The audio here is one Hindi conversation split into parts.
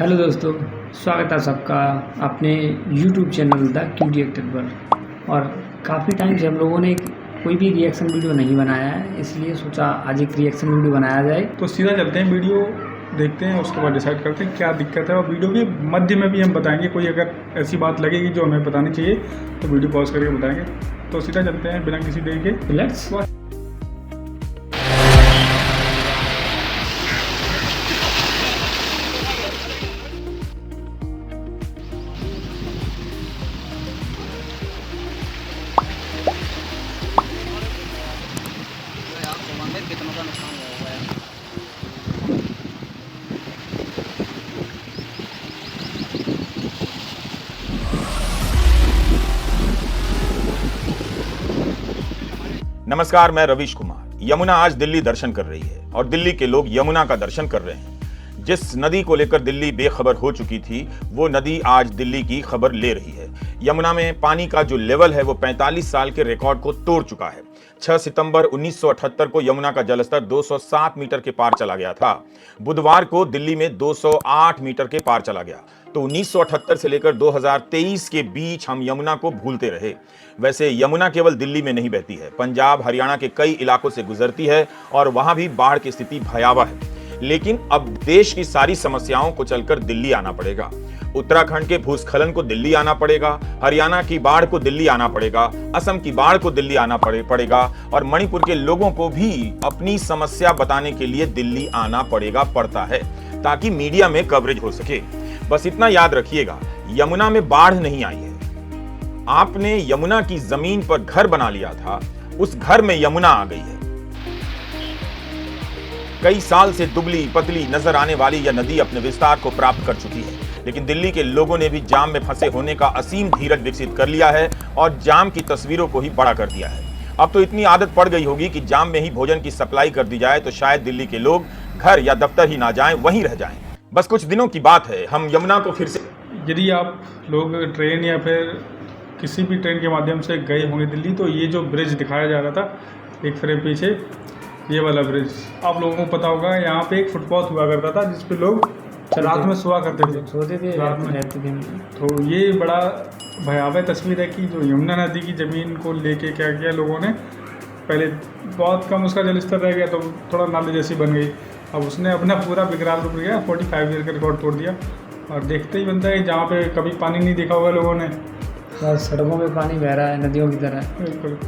हेलो दोस्तों, स्वागत है सबका अपने YouTube channel the cutie actor पर। और काफ़ी टाइम से हम लोगों ने कोई भी रिएक्शन वीडियो नहीं बनाया है, इसलिए सोचा आज एक रिएक्शन वीडियो बनाया जाए। तो सीधा चलते हैं, वीडियो देखते हैं, उसके बाद डिसाइड करते हैं क्या दिक्कत है। और वीडियो के मध्य में भी हम बताएंगे, कोई अगर ऐसी बात लगेगी जो हमें बतानी चाहिए तो वीडियो पॉज करके बताएंगे। तो सीधा चलते हैं बिना किसी देर के, लेट्स। कितनों का नुकसान हुआ है। नमस्कार, मैं रवीश कुमार। यमुना आज दिल्ली दर्शन कर रही है और दिल्ली के लोग यमुना का दर्शन कर रहे हैं। जिस नदी को लेकर दिल्ली बेखबर हो चुकी थी, वो नदी आज दिल्ली की खबर ले रही है। यमुना में पानी का जो लेवल है वो 45 साल के रिकॉर्ड को तोड़ चुका है। 6 सितंबर 1978 को यमुना का जलस्तर 207 मीटर के पार चला गया था। बुधवार को दिल्ली में 208 मीटर के पार चला गया। तो 1978 से लेकर 2023 के बीच हम यमुना को भूलते रहे। वैसे यमुना केवल दिल्ली में नहीं बहती है, पंजाब हरियाणा के कई इलाकों से गुजरती है और वहां भी बाढ़ की स्थिति भयावह है। लेकिन अब देश की सारी समस्याओं को चलकर दिल्ली आना पड़ेगा। उत्तराखंड के भूस्खलन को दिल्ली आना पड़ेगा, हरियाणा की बाढ़ को दिल्ली आना पड़ेगा, असम की बाढ़ को दिल्ली आना पड़ेगा और मणिपुर के लोगों को भी अपनी समस्या बताने के लिए दिल्ली आना पड़ता है, ताकि मीडिया में कवरेज हो सके। बस इतना याद रखिएगा, यमुना में बाढ़ नहीं आई है। आपने यमुना की जमीन पर घर बना लिया था, उस घर में यमुना आ गई है। कई साल से दुबली पतली नजर आने वाली यह नदी अपने विस्तार को प्राप्त कर चुकी है, लेकिन दिल्ली के लोगों ने भी जाम में फंसे होने का असीम धीरज विकसित कर लिया है और जाम की तस्वीरों को ही बड़ा कर दिया है। अब तो इतनी आदत पड़ गई होगी कि जाम में ही भोजन की सप्लाई कर दी जाए तो शायद दिल्ली के लोग घर या दफ्तर ही ना जाएं, वहीं रह जाएं। बस कुछ दिनों की बात है, हम यमुना को फिर से। यदि आप लोग ट्रेन या फिर किसी भी ट्रेन के माध्यम से गए होंगे दिल्ली, तो ये जो ब्रिज दिखाया जा रहा था एक फ्रेम पीछे, ये वाला ब्रिज, आप लोगों को पता होगा, यहाँ पे एक फुटपाथ हुआ करता था जिस पे लोग रात में सोया करते थे, सोते थे, रात में रहते थे। तो ये बड़ा भयावह तस्वीर है कि जो यमुना नदी की ज़मीन को लेके क्या किया लोगों ने। पहले बहुत कम उसका जलस्तर रह गया तो थोड़ा नाले जैसी बन गई। अब उसने अपना पूरा विकराल रूप लिया, 45 ईयर का रिकॉर्ड तोड़ दिया। और देखते ही बनता है जहाँ पे कभी पानी नहीं देखा होगा लोगों ने, सड़कों में पानी बह रहा है नदियों की तरह। बिल्कुल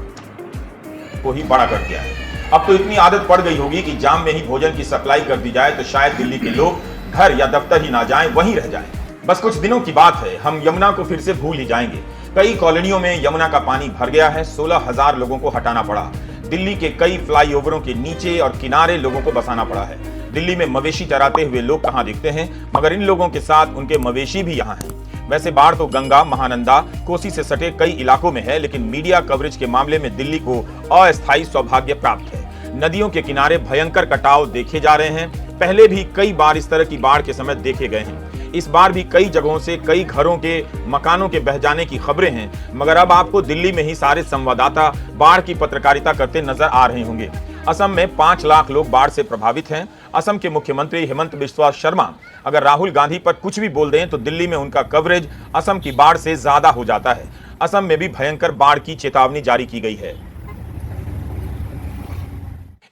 को ही बड़ा कर दिया है। अब तो इतनी आदत पड़ गई होगी कि जाम में ही भोजन की सप्लाई कर दी जाए तो शायद दिल्ली के लोग घर या दफ्तर ही ना जाएं, वहीं रह जाएं। बस कुछ दिनों की बात है, हम यमुना को फिर से भूल ही जाएंगे। कई कॉलोनियों में यमुना का पानी भर गया है, 16,000 लोगों को हटाना पड़ा। दिल्ली के कई फ्लाईओवरों के नीचे और किनारे लोगों को बसाना पड़ा है। दिल्ली में मवेशी चराते हुए लोग कहां दिखते हैं, मगर इन लोगों के साथ उनके मवेशी भी यहाँ हैं। वैसे बाढ़ तो गंगा, महानंदा, कोसी से सटे कई इलाकों में है, लेकिन मीडिया कवरेज के मामले में दिल्ली को अस्थायी सौभाग्य प्राप्त है। नदियों के किनारे भयंकर कटाव देखे जा रहे हैं। पहले भी कई बार इस तरह की बाढ़ के समय देखे गए हैं। इस बार भी कई जगहों से कई घरों के, मकानों के बह जाने की खबरें हैं, मगर अब आपको दिल्ली में ही सारे संवाददाता बाढ़ की पत्रकारिता करते नजर आ रहे होंगे। असम में 5 लाख लोग बाढ़ से प्रभावित हैं। असम के मुख्यमंत्री हेमंत बिस्वा शर्मा अगर राहुल गांधी पर कुछ भी बोल दें तो दिल्ली में उनका कवरेज असम की बाढ़ से ज्यादा हो जाता है। असम में भी भयंकर बाढ़ की चेतावनी जारी की गई है।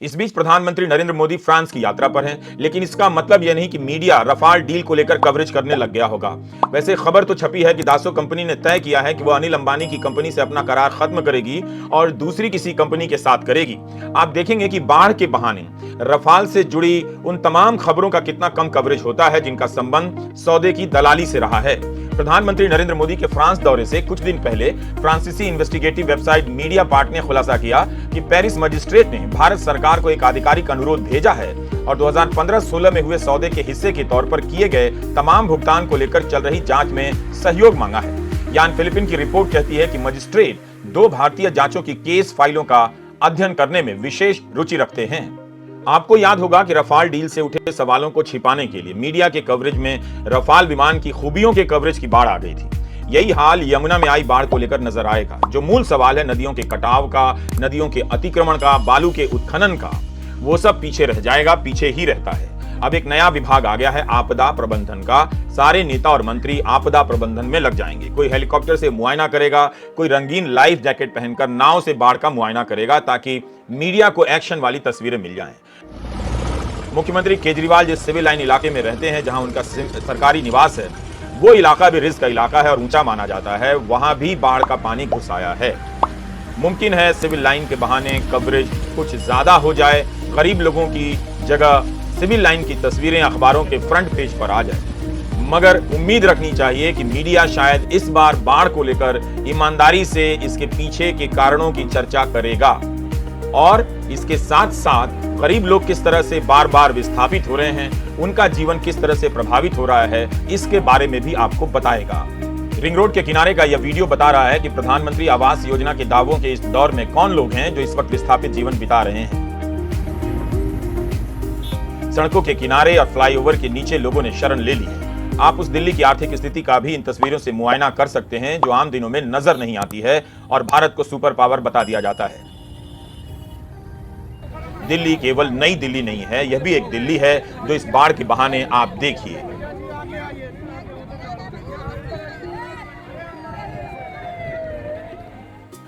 इस बीच प्रधानमंत्री नरेंद्र मोदी फ्रांस की यात्रा पर हैं, लेकिन इसका मतलब यह नहीं कि मीडिया रफाल डील को लेकर कवरेज करने लग गया होगा। वैसे खबर तो छपी है कि दासो कंपनी ने तय किया है कि वह अनिल अंबानी की कंपनी से अपना करार खत्म करेगी और दूसरी किसी कंपनी के साथ करेगी। आप देखेंगे कि बाढ़ के बहाने रफाल से जुड़ी उन तमाम खबरों का कितना कम कवरेज होता है जिनका संबंध सौदे की दलाली से रहा है। प्रधानमंत्री नरेंद्र मोदी के फ्रांस दौरे से कुछ दिन पहले फ्रांसीसी इन्वेस्टिगेटिव वेबसाइट मीडिया पार्ट ने खुलासा किया कि पेरिस मजिस्ट्रेट ने भारत सरकार को एक आधिकारिक अनुरोध भेजा है और 2015-16 में हुए सौदे के हिस्से के तौर पर किए गए तमाम भुगतान को लेकर चल रही जांच में सहयोग मांगा है। यान फिलिपिन की रिपोर्ट कहती है कि मजिस्ट्रेट 2 भारतीय जांचों की केस फाइलों का अध्ययन करने में विशेष रुचि रखते हैं। आपको याद होगा कि रफाल डील से उठे सवालों को छिपाने के लिए मीडिया के कवरेज में रफाल विमान की खूबियों के कवरेज की बाढ़ आ गई थी। यही हाल यमुना में आई बाढ़ को लेकर नजर आएगा। जो मूल सवाल है नदियों के कटाव का, नदियों के अतिक्रमण का, बालू के उत्खनन का, वो सब पीछे रह जाएगा, पीछे ही रहता है। अब एक नया विभाग आ गया है आपदा प्रबंधन का। सारे नेता और मंत्री आपदा प्रबंधन में लग जाएंगे। कोई हेलीकॉप्टर से मुआयना करेगा, कोई रंगीन लाइफ जैकेट पहनकर नाव से बाढ़ का मुआयना करेगा ताकि मीडिया को एक्शन वाली तस्वीरें मिल जाएं। मुख्यमंत्री केजरीवाल जिस सिविल लाइन इलाके में रहते हैं, जहां उनका सरकारी निवास है, वो इलाका भी रिस्क का इलाका है और ऊंचा माना जाता है। वहां भी बाढ़ का पानी घुस आया है। मुमकिन है सिविल लाइन के बहाने कवरेज कुछ ज्यादा हो जाए, गरीब लोगों की जगह सिविल लाइन की तस्वीरें अखबारों के फ्रंट पेज पर आ जाए। मगर उम्मीद रखनी चाहिए कि मीडिया शायद इस बार बाढ़ को लेकर ईमानदारी से इसके पीछे के कारणों की चर्चा करेगा और इसके साथ साथ गरीब लोग किस तरह से बार बार विस्थापित हो रहे हैं, उनका जीवन किस तरह से प्रभावित हो रहा है, इसके बारे में भी आपको बताएगा। रिंग रोड के किनारे का यह वीडियो बता रहा है कि प्रधानमंत्री आवास योजना के दावों के इस दौर में कौन लोग हैं जो इस वक्त विस्थापित जीवन बिता रहे हैं। सड़कों के किनारे और फ्लाईओवर के नीचे लोगों ने शरण ले ली है। आप उस दिल्ली की आर्थिक स्थिति का भी इन तस्वीरों से मुआयना कर सकते हैं जो आम दिनों में नजर नहीं आती है और भारत को सुपर पावर बता दिया जाता है। दिल्ली केवल नई दिल्ली नहीं है, यह भी एक दिल्ली है जो इस बाढ़ के बहाने आप देखिए।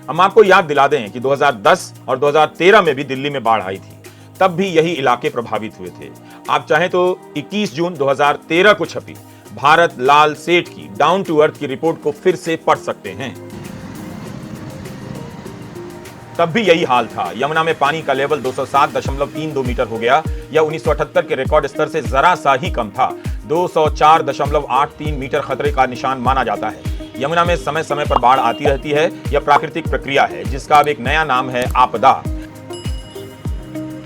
हम आपको याद दिला दें कि 2010 और 2013 में भी दिल्ली में बाढ़ आई थी। तब भी यही इलाके प्रभावित हुए थे। आप चाहें तो 21 जून 2013 को छपी भारत लाल सेठ की डाउन टू अर्थ की रिपोर्ट को फिर से पढ़ सकते हैं। तब भी यही हाल था। यमुना में पानी का लेवल 207.32 मीटर हो गया। यह 1978 के रिकॉर्ड स्तर से जरा सा ही कम था। 204.83 मीटर खतरे का निशान माना जाता है। यमुना में समय समय पर बाढ़ आती रहती है। यह प्राकृतिक प्रक्रिया है जिसका अब एक नया नाम है आपदा।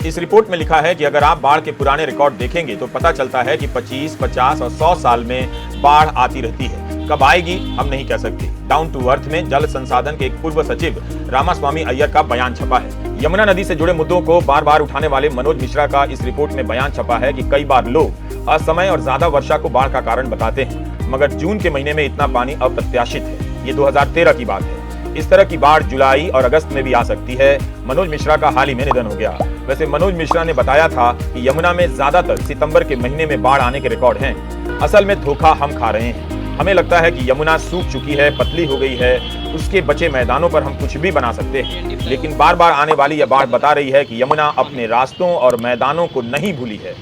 इस रिपोर्ट में लिखा है कि अगर आप बाढ़ के पुराने रिकॉर्ड देखेंगे तो पता चलता है कि 25, 50 और 100 साल में बाढ़ आती रहती है। कब आएगी हम नहीं कह सकते। डाउन टू अर्थ में जल संसाधन के एक पूर्व सचिव रामास्वामी अय्यर का बयान छपा है। यमुना नदी से जुड़े मुद्दों को बार बार उठाने वाले मनोज मिश्रा का इस रिपोर्ट में बयान छपा है कि कई बार लोग असमय और ज्यादा वर्षा को बाढ़ का कारण बताते हैं, मगर जून के महीने में इतना पानी अप्रत्याशित है। ये 2013 की बात है। इस तरह की बाढ़ जुलाई और अगस्त में भी आ सकती है। मनोज मिश्रा का हाल ही में निधन हो गया। वैसे मनोज मिश्रा ने बताया था कि यमुना में ज्यादातर सितंबर के महीने में बाढ़ आने के रिकॉर्ड हैं। असल में धोखा हम खा रहे हैं। हमें लगता है कि यमुना सूख चुकी है, पतली हो गई है, उसके बचे मैदानों पर हम कुछ भी बना सकते हैं। लेकिन बार बार आने वाली यह बाढ़ बता रही है कि यमुना अपने रास्तों और मैदानों को नहीं भूली है।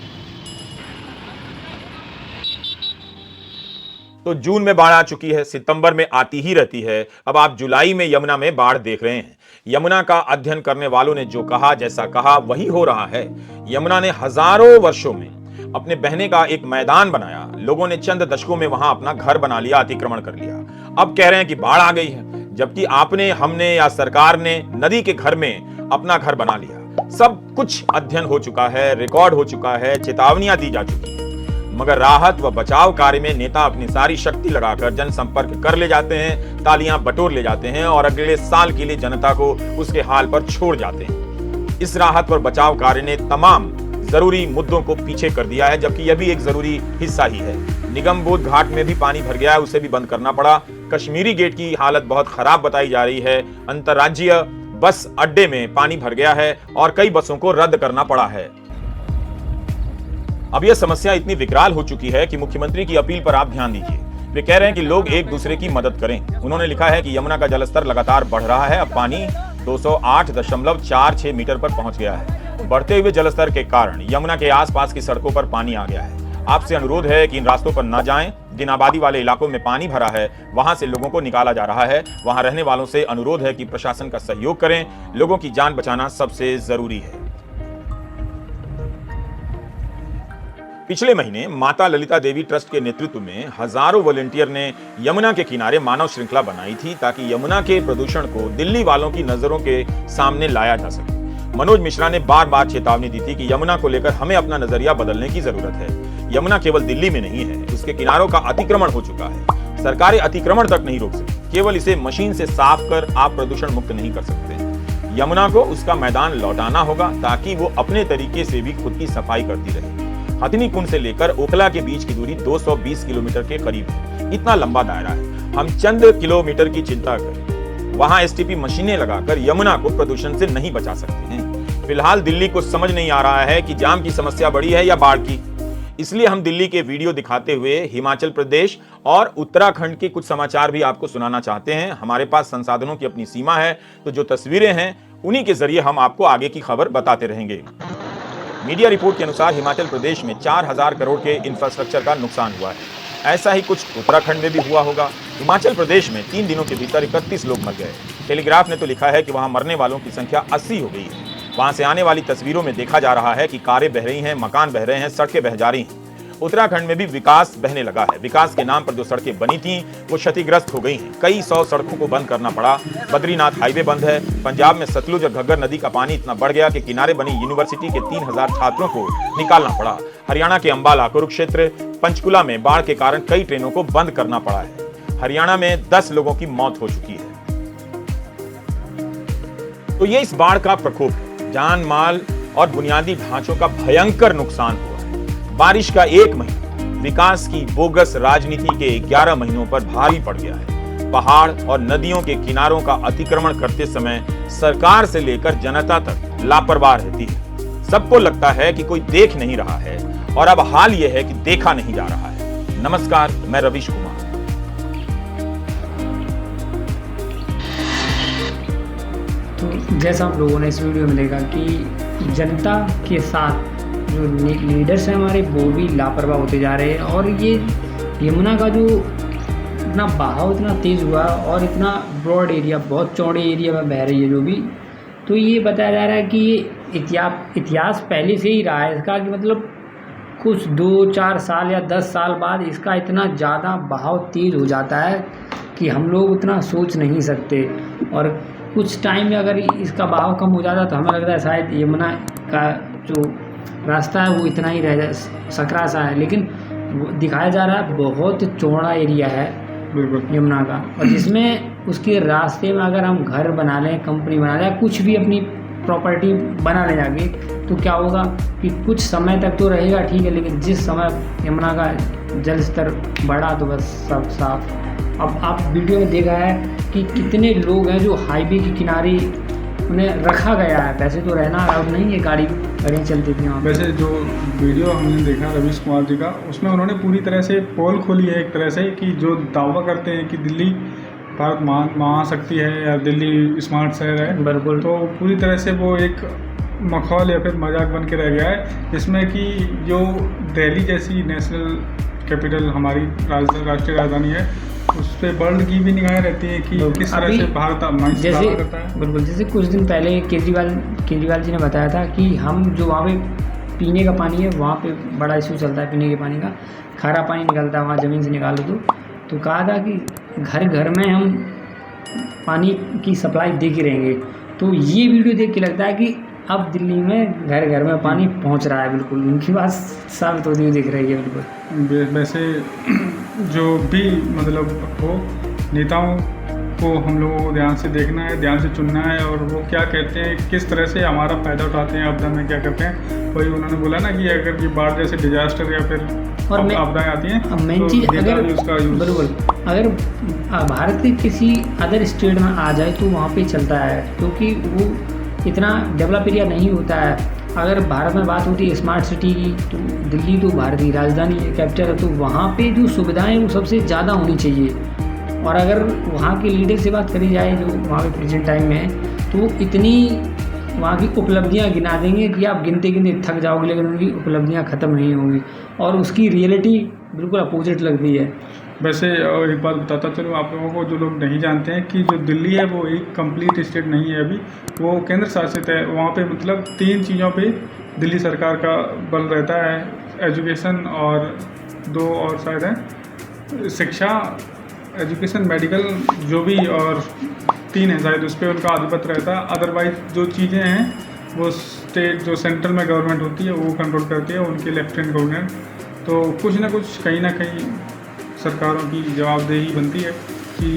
तो जून में बाढ़ आ चुकी है, सितंबर में आती ही रहती है। अब आप जुलाई में यमुना में बाढ़ देख रहे हैं। यमुना का अध्ययन करने वालों ने जो कहा, जैसा कहा, वही हो रहा है। यमुना ने हजारों वर्षों में अपने बहने का एक मैदान बनाया। लोगों ने चंद दशकों में वहां अपना घर बना लिया, अतिक्रमण कर लिया। अब कह रहे हैं कि बाढ़ आ गई है, जबकि आपने, हमने या सरकार ने नदी के घर में अपना घर बना लिया। सब कुछ अध्ययन हो चुका है, रिकॉर्ड हो चुका है, चेतावनियां दी जा चुकी है, मगर राहत व बचाव कार्य में नेता अपनी सारी शक्ति लगाकर जनसंपर्क कर ले जाते हैं, तालियां बटोर ले जाते हैं और अगले साल के लिए जनता को उसके हाल पर छोड़ जाते हैं। इस राहत व बचाव कार्य ने तमाम जरूरी मुद्दों को पीछे कर दिया है, जबकि यह भी एक जरूरी हिस्सा ही है। निगम बोध घाट में भी पानी भर गया है, उसे भी बंद करना पड़ा। कश्मीरी गेट की हालत बहुत खराब बताई जा रही है। अंतर्राज्यीय बस अड्डे में पानी भर गया है और कई बसों को रद्द करना पड़ा है। अब यह समस्या इतनी विकराल हो चुकी है कि मुख्यमंत्री की अपील पर आप ध्यान दीजिए। वे कह रहे हैं कि लोग एक दूसरे की मदद करें। उन्होंने लिखा है कि यमुना का जलस्तर लगातार बढ़ रहा है। अब पानी 208.46 मीटर पर पहुंच गया है। बढ़ते हुए जलस्तर के कारण यमुना के आसपास की सड़कों पर पानी आ गया है। आपसे अनुरोध है कि इन रास्तों पर न जाएं। जिन आबादी वाले इलाकों में पानी भरा है, वहां से लोगों को निकाला जा रहा है। वहां रहने वालों से अनुरोध है कि प्रशासन का सहयोग करें। लोगों की जान बचाना सबसे जरूरी है। पिछले महीने माता ललिता देवी ट्रस्ट के नेतृत्व में हजारों वॉलंटियर ने यमुना के किनारे मानव श्रृंखला बनाई थी ताकि यमुना के प्रदूषण को दिल्ली वालों की नजरों के सामने लाया जा सके। मनोज मिश्रा ने बार बार चेतावनी दी थी कि यमुना को लेकर हमें अपना नजरिया बदलने की जरूरत है। यमुना केवल दिल्ली में नहीं है, उसके किनारों का अतिक्रमण हो चुका है। सरकारें अतिक्रमण तक नहीं रोक सकती, केवल इसे मशीन से साफ कर आप प्रदूषण मुक्त नहीं कर सकते। यमुना को उसका मैदान लौटाना होगा ताकि वो अपने तरीके से भी खुद की सफाई करती रहे। हथिनी कुंड से लेकर ओखला के बीच की दूरी 220 किलोमीटर के करीब है। इतना लंबा दायरा है। हम चंद किलोमीटर की चिंता करें, वहां एसटीपी मशीनें लगाकर यमुना को प्रदूषण से नहीं बचा सकते हैं। फिलहाल दिल्ली को समझ नहीं आ रहा है कि जाम की समस्या बड़ी है या बाढ़ की। इसलिए हम दिल्ली के वीडियो दिखाते हुए हिमाचल प्रदेश और उत्तराखंड के कुछ समाचार भी आपको सुनाना चाहते हैं। हमारे पास संसाधनों की अपनी सीमा है, तो जो तस्वीरें हैं उन्हीं के जरिए हम आपको आगे की खबर बताते रहेंगे। मीडिया रिपोर्ट के अनुसार हिमाचल प्रदेश में 4000 करोड़ के इंफ्रास्ट्रक्चर का नुकसान हुआ है। ऐसा ही कुछ उत्तराखंड में भी हुआ होगा। हिमाचल प्रदेश में 3 दिनों के भीतर 31 लोग मर गए। टेलीग्राफ ने तो लिखा है कि वहां मरने वालों की संख्या 80 हो गई है। वहां से आने वाली तस्वीरों में देखा जा रहा है कि कारें बह रही हैं, मकान बह रहे हैं, सड़कें बह जा रही हैं। उत्तराखंड में भी विकास बहने लगा है। विकास के नाम पर जो सड़कें बनी थीं वो क्षतिग्रस्त हो गई हैं। कई 100 सड़कों को बंद करना पड़ा। बद्रीनाथ हाईवे बंद है। पंजाब में सतलुज और घग्गर नदी का पानी इतना बढ़ गया कि किनारे बनी यूनिवर्सिटी के 3000 छात्रों को निकालना पड़ा। हरियाणा के अंबाला, कुरुक्षेत्र, पंचकुला में बाढ़ के कारण कई ट्रेनों को बंद करना पड़ा है। हरियाणा में 10 लोगों की मौत हो चुकी है। तो ये इस बाढ़ का प्रकोप है। जान माल और बुनियादी ढांचों का भयंकर नुकसान हुआ है। बारिश का 1 महीना विकास की बोगस राजनीति के 11 महीनों पर भारी पड़ गया है। पहाड़ और नदियों के किनारों का अतिक्रमण करते समय सरकार से लेकर जनता तक लापरवाह रहती है। सबको लगता है कि कोई देख नहीं रहा है और अब हाल यह है कि देखा नहीं जा रहा है। नमस्कार, मैं रवीश कुमार। तो जैसा आप लोगों ने इस वीडियो में देखा कि जनता के साथ जो लीडर्स हैं हमारे वो भी लापरवाह होते जा रहे हैं और ये यमुना का जो इतना बहाव इतना तेज़ हुआ और इतना ब्रॉड एरिया, बहुत चौड़े एरिया में बह रही है जो भी, तो ये बताया जा रहा है कि ये इतिहास पहले से ही रहा है इसका, कि मतलब कुछ 2-4 साल या 10 साल बाद इसका इतना ज़्यादा बहाव तेज़ हो जाता है कि हम लोग उतना सोच नहीं सकते। और कुछ टाइम में अगर इसका बहाव कम हो जाता तो हमें लगता है शायद यमुना का जो रास्ता है वो इतना ही रह जाए, सकरा सा है, लेकिन दिखाया जा रहा है बहुत चौड़ा एरिया है यमुना का। और जिसमें उसके रास्ते में अगर हम घर बना लें, कंपनी बना लें, कुछ भी अपनी प्रॉपर्टी बना लें आगे, तो क्या होगा कि कुछ समय तक तो रहेगा ठीक है, लेकिन जिस समय यमुना का जल स्तर बढ़ा तो बस सब साफ। अब आप वीडियो में देखा है कि कितने लोग हैं जो हाईवे के किनारे उन्हें रखा गया है। वैसे तो रहना अब नहीं है, गाड़ियाँ चलती थी वहाँ। वैसे जो वीडियो हमने देखा रवीश कुमार जी का, उसमें उन्होंने पूरी तरह से पोल खोली है एक तरह से, कि जो दावा करते हैं कि दिल्ली भारत महाशक्ति है या दिल्ली स्मार्ट शहर है, बिल्कुल, तो पूरी तरह से वो एक मखौल या फिर मजाक बन के रह गया है। जिसमें कि जो दिल्ली जैसी नेशनल कैपिटल हमारी राष्ट्रीय राजधानी है, उस पर वर्ल्ड की भी निगाहें रहती है कि किस तरह से भारत जैसे करता है। बिल्कुल, जैसे कुछ दिन पहले केजरीवाल जी ने बताया था कि हम जो वहाँ पे पीने का पानी है, वहाँ पे बड़ा इशू चलता है पीने के पानी का, खारा पानी निकलता है वहाँ ज़मीन से निकालो तो कहा था कि घर घर में हम पानी की सप्लाई दे के रहेंगे। तो ये वीडियो देख के लगता है कि अब दिल्ली में घर घर में पानी पहुंच रहा है। बिल्कुल उनकी बात साबित होती हुई दिख रही है। बिल्कुल वैसे जो भी मतलब हो, नेताओं को हम लोगों को ध्यान से देखना है, ध्यान से चुनना है, और वो क्या कहते हैं, किस तरह से हमारा फ़ायदा उठाते हैं, आपदा में क्या करते हैं। वही उन्होंने बोला ना कि अगर ये बाढ़ जैसे डिजास्टर या फिर आपदाएं आती हैं, मेन चीज़ बिल्कुल अगर भारत के किसी अदर स्टेट में आ जाए तो वहाँ पे चलता है, क्योंकि वो इतना डेवलप एरिया नहीं होता है। अगर भारत में बात होती है स्मार्ट सिटी की, तो दिल्ली तो भारत की राजधानी है, कैपिटल है, तो वहाँ पे जो सुविधाएं वो सबसे ज़्यादा होनी चाहिए। और अगर वहाँ के लीडर से बात करी जाए जो वहाँ पे प्रेजेंट टाइम में है, तो इतनी वहाँ की उपलब्धियाँ गिना देंगे कि आप गिनते गिनते थक जाओगे, लेकिन उनकी उपलब्धियाँ ख़त्म नहीं होंगी और उसकी रियलिटी बिल्कुल अपोजिट लगती है। वैसे और एक बात बताता चलूँ आप लोगों को, जो लोग नहीं जानते हैं, कि जो दिल्ली है वो एक कंप्लीट स्टेट नहीं है, अभी वो केंद्र शासित है। वहाँ पे मतलब 3 चीज़ों पे दिल्ली सरकार का बल रहता है, एजुकेशन और 2 और शायद है शिक्षा, एजुकेशन, मेडिकल, जो भी, और 3 है शायद, उस पर उनका आधिपत्य रहता है। अदरवाइज जो चीज़ें हैं वो स्टेट, जो सेंट्रल में गवर्नमेंट होती है वो कंट्रोल करती है, उनके लेफ्टिनेंट गवर्नमेंट। तो कुछ ना कुछ कहीं ना कहीं सरकारों की जवाबदेही बनती है कि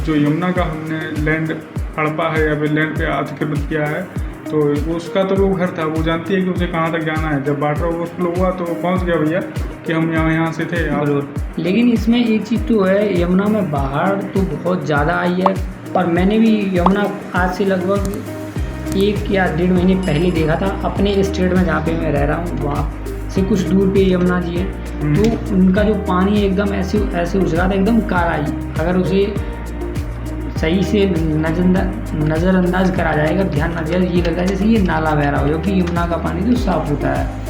जो यमुना का हमने लैंड हड़पा है या फिर लैंड पे अतिक्रमित किया है, तो उसका तो वो घर था, वो जानती है कि उसे कहाँ तक जाना है। जब वाटर ओवरफ्लो हुआ तो वो पहुँच गया भैया कि हम यहाँ से थे। लेकिन इसमें एक चीज़ तो है, यमुना में बाढ़ तो बहुत ज़्यादा आई है। और मैंने भी यमुना आज से लगभग 1 या 1.5 महीने पहले देखा था अपने स्टेट में जहाँ पे मैं रह रहा हूँ, वहाँ से कुछ दूर पे यमुना जी है, तो उनका जो पानी एकदम ऐसे ऐसे उछ रहा था, एकदम काला ही। अगर उसे सही से नज़रअंदाज करा जाएगा, ध्यान ना दिया, ये लगता है जैसे ये नाला बह रहा हो, क्योंकि यमुना का पानी तो साफ़ होता है,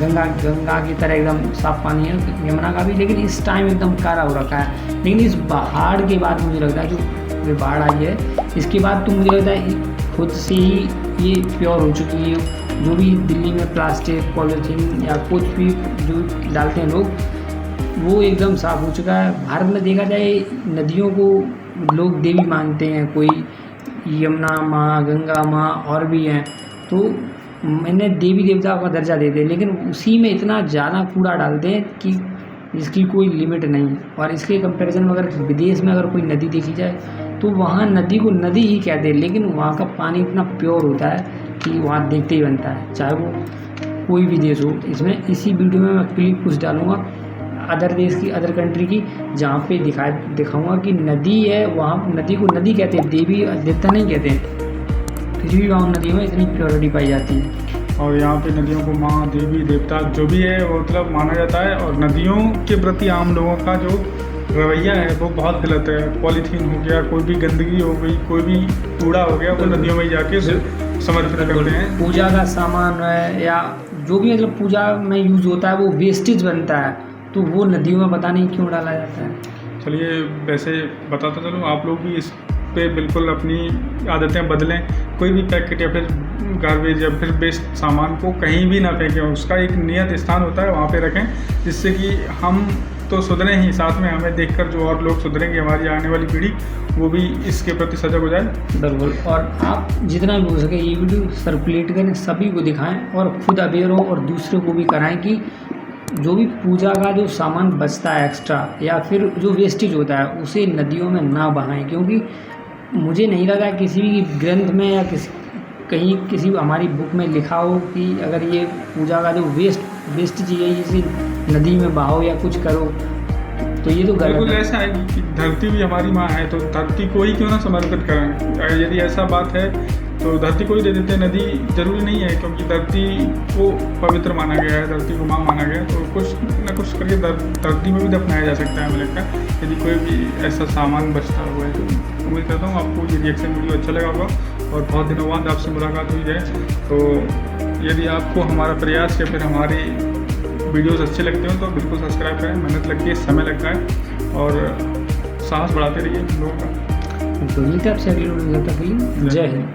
गंगा की तरह एकदम साफ़ पानी है यमुना का भी, लेकिन इस टाइम एकदम काला हो रखा है। लेकिन इस बाढ़ के बाद मुझे लगता है जो बाढ़ आई है, इसके बाद तो मुझे लगता है खुद से ही ये प्योर हो चुकी है। जो भी दिल्ली में प्लास्टिक, पॉलीथीन या कुछ भी जो डालते हैं लोग, वो एकदम साफ़ हो चुका है। भारत में देखा जाए नदियों को लोग देवी मानते हैं, कोई यमुना माँ, गंगा माँ और भी हैं, तो मैंने देवी देवताओं का दर्जा देते हैं, लेकिन उसी में इतना ज़्यादा कूड़ा डालते हैं कि इसकी कोई लिमिट नहीं। और इसके कंपैरिजन में अगर विदेश में अगर कोई नदी देखी जाए तो वहाँ नदी को नदी ही कहते हैं, लेकिन वहाँ का पानी इतना प्योर होता है कि वहाँ देखते ही बनता है, चाहे वो कोई भी देश हो। इसमें इसी वीडियो में मैं क्लिप कुछ डालूँगा अदर देश की, अदर कंट्री की, जहाँ पे दिखाऊँगा कि नदी है, वहाँ नदी को नदी कहते हैं, देवी देवता नहीं कहते हैं। फिर भी वहाँ नदियों में इतनी प्योरिटी पाई जाती है। और यहाँ पे नदियों को माँ, देवी, देवता जो भी है वो मतलब माना जाता है। और नदियों के प्रति आम लोगों का जो रवैया है वो बहुत गलत है। पॉलीथीन हो गया, कोई भी गंदगी हो गई, कोई भी कूड़ा हो गया, वो नदियों में जाके समर्पित करते हैं। पूजा का सामान है या जो भी मतलब पूजा में यूज़ होता है, वो वेस्टेज बनता है, तो वो नदियों में पता नहीं क्यों डाला जाता है। चलिए, वैसे बताता चलूँ, आप लोग भी इस पे बिल्कुल अपनी आदतें बदलें। कोई भी पैकेट या फिर गार्बेज या फिर वेस्ट सामान को कहीं भी ना फेंकें, उसका एक नियत स्थान होता है, वहाँ पे रखें, जिससे कि हम तो सुधरें ही, साथ में हमें देखकर जो और लोग सुधरेंगे, हमारी आने वाली पीढ़ी, वो भी इसके प्रति सजग हो जाए। बिल्कुल। और आप जितना भी हो सके ये वीडियो सर्कुलेट करें, सभी को दिखाएं और खुद अवेयर हो और दूसरों को भी कराएं कि जो भी पूजा का जो सामान बचता है एक्स्ट्रा या फिर जो वेस्टेज होता है, उसे नदियों में ना बहाएं। क्योंकि मुझे नहीं लगा किसी भी ग्रंथ में या कहीं किसी हमारी बुक में लिखा हो कि अगर ये पूजा का जो वेस्ट चीज़ है इसे नदी में बहाओ या कुछ करो, तो ये तो बिल्कुल ऐसा है कि धरती भी हमारी माँ है, तो धरती को ही क्यों ना समर्पित करें। यदि ऐसा बात है तो धरती को ही दे देते हैं, नदी जरूरी नहीं है, क्योंकि धरती को पवित्र माना गया है, धरती को माँ माना गया है, तो कुछ न कुछ करके धरती में भी दफनाया जा सकता है। मुझे लगता है यदि कोई भी ऐसा सामान बचता हुआ है, तो उम्मीद करता हूँ आपको ये रिएक्शन वीडियो अच्छा लगा होगा और बहुत दिनों बाद आपसे मुलाकात हुई है। तो यदि आपको हमारा प्रयास या फिर हमारी वीडियोज़ अच्छे लगते हो तो बिल्कुल सब्सक्राइब करें। मेहनत लगती है, समय लगता है और साहस बढ़ाते रहिए लोगों का। तो ये आपसे अगली वीडियो में, जय हिंद।